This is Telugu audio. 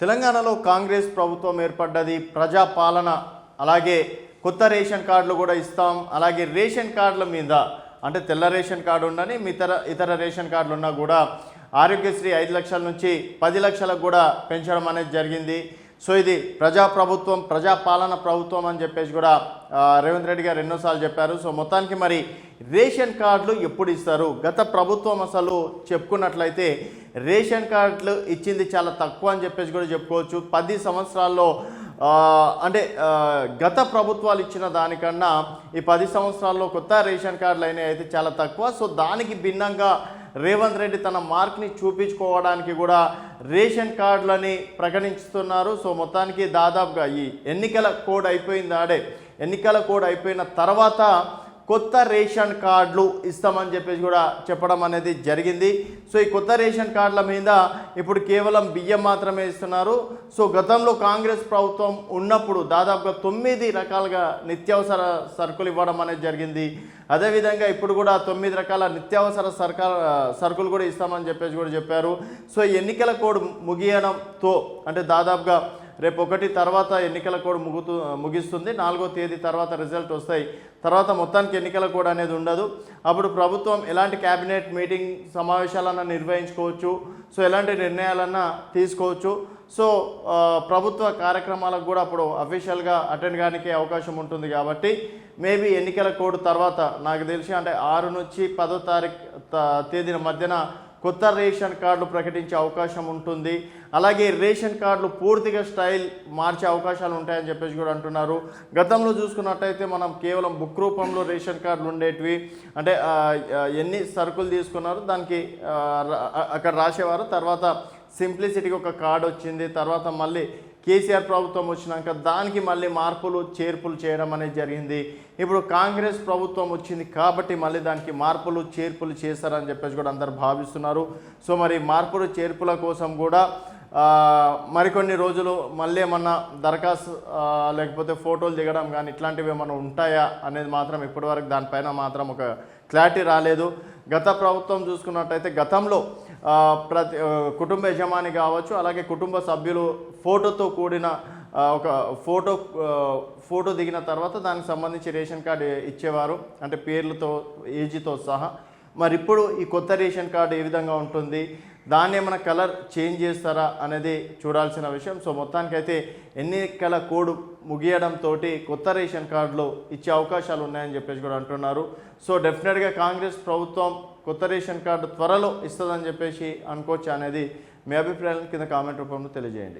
తెలంగాణలో కాంగ్రెస్ ప్రభుత్వం ఏర్పడ్డది. ప్రజాపాలన, అలాగే కొత్త రేషన్ కార్డులు కూడా ఇస్తాం. అలాగే రేషన్ కార్డుల మీద అంటే తెల్ల రేషన్ కార్డు ఉండని ఇతర రేషన్ కార్డులు ఉన్నా కూడా ఆరోగ్యశ్రీ 5 లక్షల నుంచి 10 లక్షలకు కూడా పెంచడం అనేది జరిగింది. సో ఇది ప్రజాప్రభుత్వం, ప్రజాపాలన ప్రభుత్వం అని చెప్పేసి కూడా రేవంత్ రెడ్డి గారు ఎన్నోసార్లు చెప్పారు. సో మొత్తానికి మరి రేషన్ కార్డులు ఎప్పుడు ఇస్తారు? గత ప్రభుత్వం అసలు చెప్పుకున్నట్లయితే రేషన్ కార్డులు ఇచ్చింది చాలా తక్కువ అని చెప్పేసి కూడా చెప్పుకోవచ్చు. 10 సంవత్సరాల్లో అంటే గత ప్రభుత్వాలు ఇచ్చిన దానికన్నా ఈ 10 సంవత్సరాల్లో కొత్త రేషన్ కార్డులు అయినాయి అయితే చాలా తక్కువ. సో దానికి భిన్నంగా రేవంత్ రెడ్డి తన మార్క్ని చూపించుకోవడానికి కూడా రేషన్ కార్డులని ప్రకటిస్తున్నారు. సో మొత్తానికి దాదాపుగా ఈ ఎన్నికల కోడ్ అయిపోయిన తర్వాత కొత్త రేషన్ కార్డులు ఇస్తామని చెప్పేసి కూడా చెప్పడం అనేది జరిగింది. సో ఈ కొత్త రేషన్ కార్డుల మీద ఇప్పుడు కేవలం బియ్యం మాత్రమే ఇస్తున్నారు. సో గతంలో కాంగ్రెస్ ప్రభుత్వం ఉన్నప్పుడు దాదాపుగా 9 రకాలుగా నిత్యావసర సరుకులు ఇవ్వడం అనేది జరిగింది. అదేవిధంగా ఇప్పుడు కూడా 9 రకాల నిత్యావసర సరుకులు కూడా ఇస్తామని చెప్పేసి కూడా చెప్పారు. సో ఎన్నికల కోడ్ ముగియడంతో అంటే దాదాపుగా రేపు 1 తర్వాత ఎన్నికల కోడ్ ముగిస్తుంది. 4వ తేదీ తర్వాత రిజల్ట్ వస్తాయి. తర్వాత మొత్తానికి ఎన్నికల కోడ్ అనేది ఉండదు. అప్పుడు ప్రభుత్వం ఎలాంటి క్యాబినెట్ మీటింగ్ సమావేశాలన్నా నిర్వహించుకోవచ్చు. సో ఎలాంటి నిర్ణయాలన్నా తీసుకోవచ్చు. సో ప్రభుత్వ కార్యక్రమాలకు కూడా అప్పుడు అఫీషియల్గా అటెండ్ కానికి అవకాశం ఉంటుంది. కాబట్టి మేబీ ఎన్నికల కోడ్ తర్వాత నాకు తెలిసి అంటే 6 నుంచి 10వ తేదీన మధ్యన కొత్త రేషన్ కార్డులు ప్రకటించే అవకాశం ఉంటుంది. అలాగే రేషన్ కార్డులు పూర్తిగా స్టైల్ మార్చే అవకాశాలు ఉంటాయని చెప్పేసి కూడా అంటున్నారు. గతంలో చూసుకున్నట్టయితే మనం కేవలం బుక్ రూపంలో రేషన్ కార్డులు ఉండేటివి. అంటే ఎన్ని సరుకులు తీసుకున్నారు దానికి అక్కడ రాసేవారు. తర్వాత సింప్లిసిటీకి ఒక కార్డు వచ్చింది. తర్వాత మళ్ళీ కేసీఆర్ ప్రభుత్వం వచ్చినాక దానికి మళ్ళీ మార్పులు చేర్పులు చేయడం అనేది జరిగింది. ఇప్పుడు కాంగ్రెస్ ప్రభుత్వం వచ్చింది కాబట్టి మళ్ళీ దానికి మార్పులు చేర్పులు చేస్తారని చెప్పేసి కూడా అందరు భావిస్తున్నారు. సో మరి మార్పులు చేర్పుల కోసం కూడా మరికొన్ని రోజులు మళ్ళీ ఏమన్నా దరఖాస్తు లేకపోతే ఫోటోలు దిగడం కానీ ఇట్లాంటివి ఏమన్నా ఉంటాయా అనేది మాత్రం ఇప్పటివరకు దానిపైన మాత్రం ఒక క్లారిటీ రాలేదు. గత ప్రభుత్వం చూసుకున్నట్టయితే గతంలో ప్రతి కుటుంబ యజమాని కావచ్చు, అలాగే కుటుంబ సభ్యులు ఫోటోతో కూడిన ఒక ఫోటో దిగిన తర్వాత దానికి సంబంధించి రేషన్ కార్డు ఇచ్చేవారు, అంటే పేర్లతో ఏజీతో సహా. మరి ఇప్పుడు ఈ కొత్త రేషన్ కార్డు ఏ విధంగా ఉంటుంది, దాన్ని ఏమైనా కలర్ చేంజ్ చేస్తారా అనేది చూడాల్సిన విషయం. సో మొత్తానికైతే ఎన్నికల కోడ్ ముగియడంతో కొత్త రేషన్ కార్డులు ఇచ్చే అవకాశాలు ఉన్నాయని చెప్పేసి కూడా అంటున్నారు. సో డెఫినెట్గా కాంగ్రెస్ ప్రభుత్వం కొత్త రేషన్ కార్డు త్వరలో ఇస్తుందని చెప్పేసి అనుకోవచ్చు అనేది మీ అభిప్రాయాలను కింద కామెంట్ రూపంలో తెలియజేయండి.